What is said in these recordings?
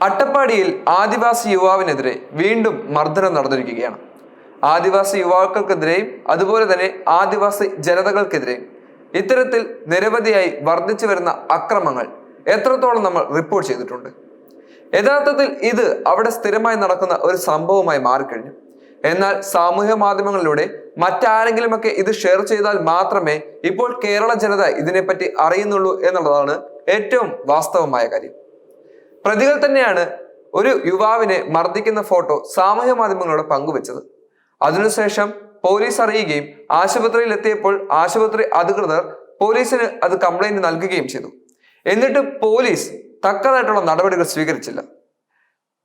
അട്ടപ്പാടിയിൽ ആദിവാസി യുവാവിനെതിരെ വീണ്ടും മർദ്ദനം നടന്നിരിക്കുകയാണ്. ആദിവാസി യുവാക്കൾക്കെതിരെയും അതുപോലെ തന്നെ ആദിവാസി ജനതകൾക്കെതിരെയും ഇത്തരത്തിൽ നിരവധിയായി വർദ്ധിച്ചു വരുന്ന അക്രമങ്ങൾ എത്രത്തോളം നമ്മൾ റിപ്പോർട്ട് ചെയ്തിട്ടുണ്ട്. യഥാർത്ഥത്തിൽ ഇത് അവിടെ സ്ഥിരമായി നടക്കുന്ന ഒരു സംഭവമായി മാറിക്കഴിഞ്ഞു. എന്നാൽ സാമൂഹ്യ മാധ്യമങ്ങളിലൂടെ മറ്റാരെങ്കിലുമൊക്കെ ഇത് ഷെയർ ചെയ്താൽ മാത്രമേ ഇപ്പോൾ കേരള ജനത ഇതിനെപ്പറ്റി അറിയുന്നുള്ളൂ എന്നുള്ളതാണ് ഏറ്റവും വാസ്തവമായ കാര്യം. പ്രതികൾ തന്നെയാണ് ഒരു യുവാവിനെ മർദ്ദിക്കുന്ന ഫോട്ടോ സാമൂഹ്യ മാധ്യമങ്ങളോട് പങ്കുവച്ചത്. അതിനുശേഷം പോലീസ് അറിയുകയും ആശുപത്രിയിൽ എത്തിയപ്പോൾ ആശുപത്രി അധികൃതർ പോലീസിന് അത് കംപ്ലൈന്റ് നൽകുകയും ചെയ്തു. എന്നിട്ട് പോലീസ് തക്കതായിട്ടുള്ള നടപടികൾ സ്വീകരിച്ചില്ല.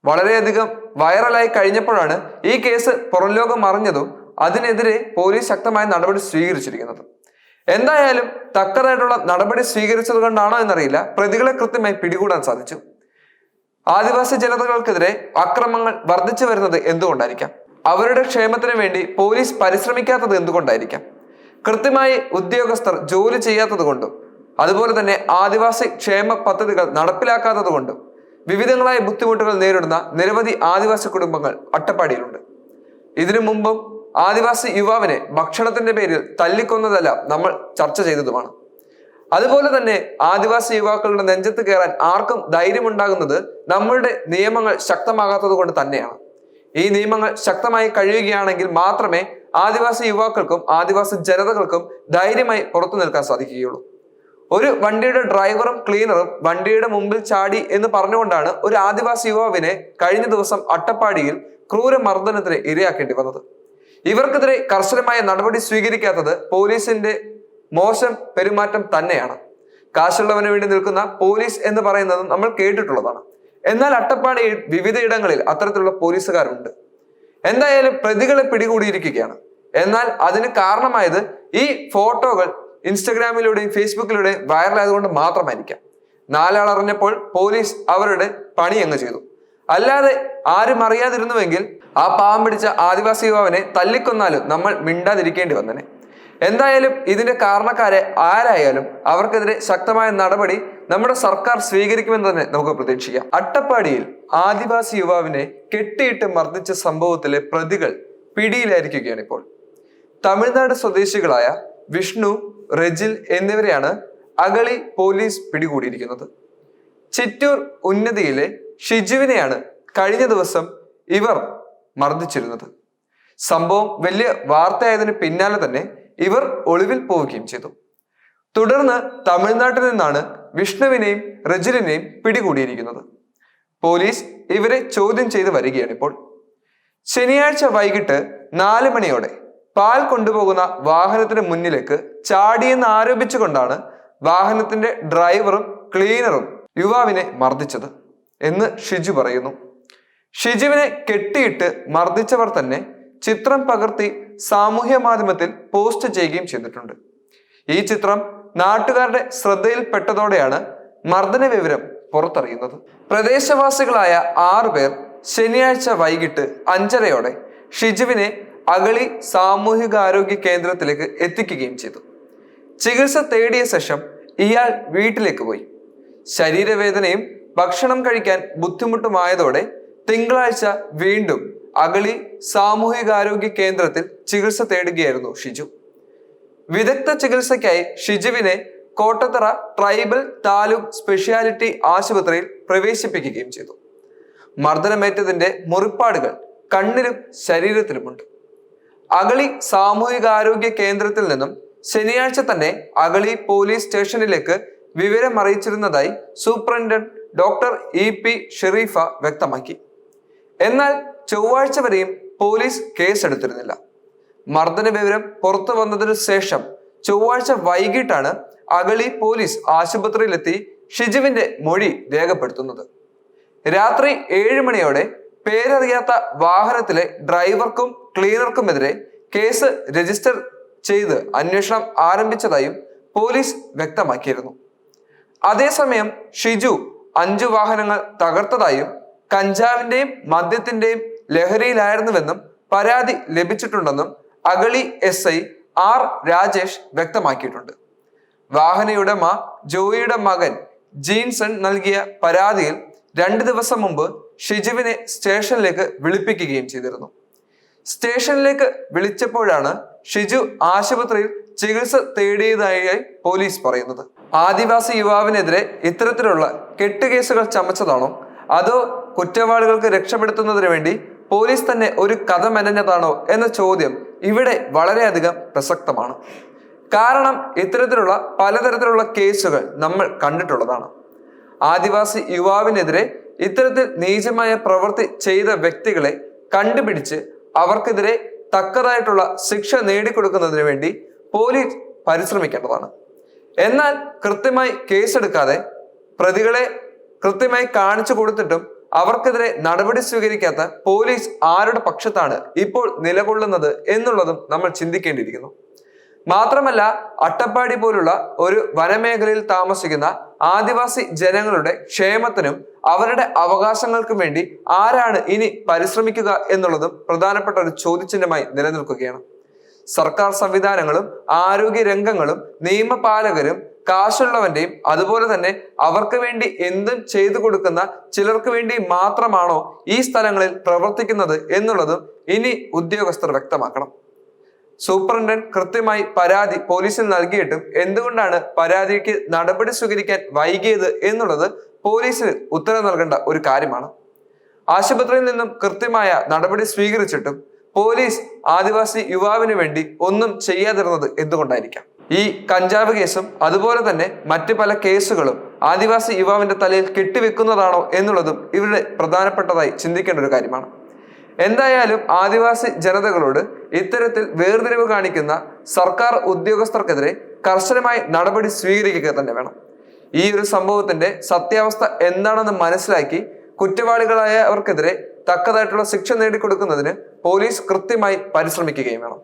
വളരെയധികം വൈറലായി കഴിഞ്ഞപ്പോഴാണ് ഈ കേസ് പുറം ലോകം അറിഞ്ഞതും അതിനെതിരെ പോലീസ് ശക്തമായ നടപടി സ്വീകരിച്ചിരിക്കുന്നത്. എന്തായാലും തക്കതായിട്ടുള്ള നടപടി സ്വീകരിച്ചത് കൊണ്ടാണോ എന്നറിയില്ല, പ്രതികളെ കൃത്യമായി പിടികൂടാൻ സാധിച്ചു. ആദിവാസി ജനതകൾക്കെതിരെ അക്രമങ്ങൾ വർദ്ധിച്ചു വരുന്നത് എന്തുകൊണ്ടായിരിക്കാം? അവരുടെ ക്ഷേമത്തിന് വേണ്ടി പോലീസ് പരിശ്രമിക്കാത്തത് എന്തുകൊണ്ടായിരിക്കാം? കൃത്യമായി ഉദ്യോഗസ്ഥർ ജോലി ചെയ്യാത്തത് കൊണ്ടും അതുപോലെ തന്നെ ആദിവാസി ക്ഷേമ പദ്ധതികൾ നടപ്പിലാക്കാത്തത് കൊണ്ടും വിവിധങ്ങളായ ബുദ്ധിമുട്ടുകൾ നേരിടുന്ന നിരവധി ആദിവാസി കുടുംബങ്ങൾ അട്ടപ്പാടിയിലുണ്ട്. ഇതിനു മുമ്പും ആദിവാസി യുവാവിനെ ഭക്ഷണത്തിന്റെ പേരിൽ തല്ലിക്കൊന്നതെല്ലാം നമ്മൾ ചർച്ച ചെയ്തതുമാണ്. അതുപോലെ തന്നെ ആദിവാസി യുവാക്കളുടെ നെഞ്ചത്ത് കയറാൻ ആർക്കും ധൈര്യമുണ്ടാകുന്നത് നമ്മളുടെ നിയമങ്ങൾ ശക്തമാകാത്തത് കൊണ്ട് തന്നെയാണ്. ഈ നിയമങ്ങൾ ശക്തമായി കഴിയുകയാണെങ്കിൽ മാത്രമേ ആദിവാസി യുവാക്കൾക്കും ആദിവാസി ജനതകൾക്കും ധൈര്യമായി പുറത്തു നിൽക്കാൻ സാധിക്കുകയുള്ളൂ. ഒരു വണ്ടിയുടെ ഡ്രൈവറും ക്ലീനറും വണ്ടിയുടെ മുമ്പിൽ ചാടി എന്ന് പറഞ്ഞുകൊണ്ടാണ് ഒരു ആദിവാസി യുവാവിനെ കഴിഞ്ഞ ദിവസം അട്ടപ്പാടിയിൽ ക്രൂരമർദ്ദനത്തിന് ഇരയാക്കേണ്ടി വന്നത്. ഇവർക്കെതിരെ കർശനമായ നടപടി സ്വീകരിക്കാത്തത് പോലീസിന്റെ മോശം പെരുമാറ്റം തന്നെയാണ്. കാശുള്ളവന് വേണ്ടി നിൽക്കുന്ന പോലീസ് എന്ന് പറയുന്നത് നമ്മൾ കേട്ടിട്ടുള്ളതാണ്. എന്നാൽ അട്ടപ്പാടിയിൽ വിവിധയിടങ്ങളിൽ അത്തരത്തിലുള്ള പോലീസുകാരുണ്ട്. എന്തായാലും പ്രതികളെ പിടികൂടിയിരിക്കുകയാണ്. എന്നാൽ അതിന് കാരണമായത് ഈ ഫോട്ടോകൾ ഇൻസ്റ്റഗ്രാമിലൂടെയും ഫേസ്ബുക്കിലൂടെയും വൈറലായതുകൊണ്ട് മാത്രമായിരിക്കാം. നാലാൾ അറിഞ്ഞപ്പോൾ പോലീസ് അവരുടെ പണി അങ്ങ് ചെയ്തു. അല്ലാതെ ആരും അറിയാതിരുന്നുവെങ്കിൽ ആ പാവം പിടിച്ച ആദിവാസി യുവാവിനെ തല്ലിക്കൊന്നാലും നമ്മൾ മിണ്ടാതിരിക്കേണ്ടി വന്നനെ. എന്തായാലും ഇതിന്റെ കാരണക്കാരെ ആരായാലും അവർക്കെതിരെ ശക്തമായ നടപടി നമ്മുടെ സർക്കാർ സ്വീകരിക്കുമെന്ന് തന്നെ നമുക്ക് പ്രതീക്ഷിക്കാം. അട്ടപ്പാടിയിൽ ആദിവാസി യുവാവിനെ കെട്ടിയിട്ട് മർദ്ദിച്ച സംഭവത്തിലെ പ്രതികൾ പിടിയിലായിരിക്കുകയാണ് ഇപ്പോൾ. തമിഴ്നാട് സ്വദേശികളായ വിഷ്ണു, റെജിൽ എന്നിവരെയാണ് അഗളി പോലീസ് പിടികൂടിയിരിക്കുന്നത്. ചിറ്റൂർ ഉന്നതിയിലെ ഷിജുവിനെയാണ് കഴിഞ്ഞ ദിവസം ഇവർ മർദ്ദിച്ചിരുന്നത്. സംഭവം വലിയ വാർത്തയായതിന് പിന്നാലെ തന്നെ ഇവർ ഒളിവിൽ പോവുകയും ചെയ്തു. തുടർന്ന് തമിഴ്നാട്ടിൽ നിന്നാണ് വിഷ്ണുവിനെയും റെജിലിനെയും പിടികൂടിയിരിക്കുന്നത്. പോലീസ് ഇവരെ ചോദ്യം ചെയ്ത് വരികയാണ് ഇപ്പോൾ. ശനിയാഴ്ച വൈകിട്ട് 4 മണിയോടെ പാൽ കൊണ്ടുപോകുന്ന വാഹനത്തിന് മുന്നിലേക്ക് ചാടിയെന്ന് ആരോപിച്ചുകൊണ്ടാണ് വാഹനത്തിന്റെ ഡ്രൈവറും ക്ലീനറും യുവാവിനെ മർദ്ദിച്ചത് എന്ന് ഷിജു പറയുന്നു. ഷിജുവിനെ കെട്ടിയിട്ട് മർദ്ദിച്ചവർ തന്നെ ചിത്രം പകർത്തി സാമൂഹ്യ മാധ്യമത്തിൽ പോസ്റ്റ് ചെയ്യുകയും ചെയ്തിട്ടുണ്ട്. ഈ ചിത്രം നാട്ടുകാരുടെ ശ്രദ്ധയിൽപ്പെട്ടതോടെയാണ് മർദ്ദന വിവരം പുറത്തറിയുന്നത്. പ്രദേശവാസികളായ 6 പേർ ശനിയാഴ്ച വൈകിട്ട് 5:30 ഷിജുവിനെ അഗളി സാമൂഹികാരോഗ്യ കേന്ദ്രത്തിലേക്ക് എത്തിക്കുകയും ചെയ്തു. ചികിത്സ തേടിയ ശേഷം ഇയാൾ വീട്ടിലേക്ക് പോയി. ശരീരവേദനയും ഭക്ഷണം കഴിക്കാൻ ബുദ്ധിമുട്ടുമായതോടെ തിങ്കളാഴ്ച വീണ്ടും അഗളി സാമൂഹികാരോഗ്യ കേന്ദ്രത്തിൽ ചികിത്സ തേടുകയായിരുന്നു ഷിജു. വിദഗ്ധ ചികിത്സയ്ക്കായി ഷിജുവിനെ കോട്ടത്തറ ട്രൈബൽ താലൂക്ക് സ്പെഷ്യാലിറ്റി ആശുപത്രിയിൽ പ്രവേശിപ്പിക്കുകയും ചെയ്തു. മർദ്ദനമേറ്റതിന്റെ മുറിപ്പാടുകൾ കണ്ണിലും ശരീരത്തിലുമുണ്ട്. അഗളി സാമൂഹികാരോഗ്യ കേന്ദ്രത്തിൽ നിന്നും ശനിയാഴ്ച തന്നെ അഗളി പോലീസ് സ്റ്റേഷനിലേക്ക് വിവരം അറിയിച്ചിരുന്നതായി സൂപ്രണ്ടന്റ് ഡോക്ടർ EP ഷെരീഫ വ്യക്തമാക്കി. എന്നാൽ ചൊവ്വാഴ്ച വരെയും പോലീസ് കേസെടുത്തിരുന്നില്ല. മർദ്ദന വിവരം പുറത്തു വന്നതിനു ശേഷം ചൊവ്വാഴ്ച വൈകിട്ടാണ് അഗളി പോലീസ് ആശുപത്രിയിലെത്തി ഷിജുവിന്റെ മൊഴി രേഖപ്പെടുത്തുന്നത്. രാത്രി 7 മണിയോടെ പേരറിയാത്ത വാഹനത്തിലെ ഡ്രൈവർക്കും ക്ലീനർക്കുമെതിരെ കേസ് രജിസ്റ്റർ ചെയ്ത് അന്വേഷണം ആരംഭിച്ചതായും പോലീസ് വ്യക്തമാക്കിയിരുന്നു. അതേസമയം ഷിജു 5 വാഹനങ്ങൾ തകർത്തതായും കഞ്ചാവിന്റെയും മദ്യത്തിന്റെയും ലഹരിയിലായിരുന്നുവെന്നും പരാതി ലഭിച്ചിട്ടുണ്ടെന്നും അഗളി SI R രാജേഷ് വ്യക്തമാക്കിയിട്ടുണ്ട്. വാഹനയുടമ ജോയിയുടെ മകൻ ജീൻസൺ നൽകിയ പരാതിയിൽ 2 ദിവസം മുമ്പ് ഷിജുവിനെ സ്റ്റേഷനിലേക്ക് വിളിപ്പിക്കുകയും ചെയ്തിരുന്നു. സ്റ്റേഷനിലേക്ക് വിളിച്ചപ്പോഴാണ് ഷിജു ആശുപത്രിയിൽ ചികിത്സ തേടിയതായി പോലീസ് പറയുന്നത്. ആദിവാസി യുവാവിനെതിരെ ഇത്തരത്തിലുള്ള കെട്ടുകേസുകൾ ചമച്ചതാണോ അതോ കുറ്റവാളികൾക്ക് രക്ഷപ്പെടുത്തുന്നതിന് വേണ്ടി പോലീസ് തന്നെ ഒരു കഥ മെനഞ്ഞതാണോ എന്ന ചോദ്യം ഇവിടെ വളരെയധികം പ്രസക്തമാണ്. കാരണം ഇത്തരത്തിലുള്ള പലതരത്തിലുള്ള കേസുകൾ നമ്മൾ കണ്ടിട്ടുള്ളതാണ്. ആദിവാസി യുവാവിനെതിരെ ഇത്തരത്തിൽ നീചമായ പ്രവൃത്തി ചെയ്ത വ്യക്തികളെ കണ്ടുപിടിച്ച് അവർക്കെതിരെ തക്കതായിട്ടുള്ള ശിക്ഷ നേടിക്കൊടുക്കുന്നതിന് വേണ്ടി പോലീസ് പരിശ്രമിക്കേണ്ടതാണ്. എന്നാൽ കൃത്യമായി കേസെടുക്കാതെ പ്രതികളെ കൃത്യമായി കാണിച്ചു കൊടുത്തിട്ടും അവർക്കെതിരെ നടപടി സ്വീകരിക്കാത്ത പോലീസ് ആരുടെ പക്ഷത്താണ് ഇപ്പോൾ നിലകൊള്ളുന്നത് എന്നുള്ളതും നമ്മൾ ചിന്തിക്കേണ്ടിയിരിക്കുന്നു. മാത്രമല്ല, അട്ടപ്പാടി പോലുള്ള ഒരു വനമേഖലയിൽ താമസിക്കുന്ന ആദിവാസി ജനങ്ങളുടെ ക്ഷേമത്തിനും അവരുടെ അവകാശങ്ങൾക്കും വേണ്ടി ആരാണ് ഇനി പരിശ്രമിക്കുക എന്നുള്ളതും പ്രധാനപ്പെട്ട ഒരു ചോദ്യചിഹ്നമായി നിലനിൽക്കുകയാണ്. സർക്കാർ സംവിധാനങ്ങളും ആരോഗ്യ രംഗങ്ങളും നിയമപാലകരും കാശുള്ളവന്റെയും അതുപോലെ തന്നെ അവർക്ക് വേണ്ടി എന്തും ചെയ്തു കൊടുക്കുന്ന ചിലർക്ക് വേണ്ടി മാത്രമാണോ ഈ സ്ഥലങ്ങളിൽ പ്രവർത്തിക്കുന്നത് എന്നുള്ളതും ഇനി ഉദ്യോഗസ്ഥർ വ്യക്തമാക്കണം. സൂപ്രണ്ടന്റ് കൃത്യമായി പരാതി പോലീസിന് നൽകിയിട്ടും എന്തുകൊണ്ടാണ് പരാതിക്ക് നടപടി സ്വീകരിക്കാൻ വൈകിയത് എന്നുള്ളത് പോലീസിന് ഉത്തരം നൽകേണ്ട ഒരു കാര്യമാണ്. ആശുപത്രിയിൽ നിന്നും കൃത്യമായ നടപടി സ്വീകരിച്ചിട്ടും പോലീസ് ആദിവാസി യുവാവിന് വേണ്ടി ഒന്നും ചെയ്യാതിരുന്നത് എന്തുകൊണ്ടായിരിക്കാം? ഈ കഞ്ചാവ് കേസും അതുപോലെ തന്നെ മറ്റു പല കേസുകളും ആദിവാസി യുവാവിന്റെ തലയിൽ കെട്ടിവെക്കുന്നതാണോ എന്നുള്ളതും ഇവിടെ പ്രധാനപ്പെട്ടതായി ചിന്തിക്കേണ്ട ഒരു കാര്യമാണ്. എന്തായാലും ആദിവാസി ജനതകളോട് ഇത്തരത്തിൽ വേർതിരിവ് കാണിക്കുന്ന സർക്കാർ ഉദ്യോഗസ്ഥർക്കെതിരെ കർശനമായി നടപടി സ്വീകരിക്കുക തന്നെ വേണം. ഈ ഒരു സംഭവത്തിന്റെ സത്യാവസ്ഥ എന്താണെന്ന് മനസ്സിലാക്കി കുറ്റവാളികളായവർക്കെതിരെ തക്കതായിട്ടുള്ള ശിക്ഷ നേടിക്കൊടുക്കുന്നതിന് പോലീസ് കൃത്യമായി പരിശ്രമിക്കുകയും വേണം.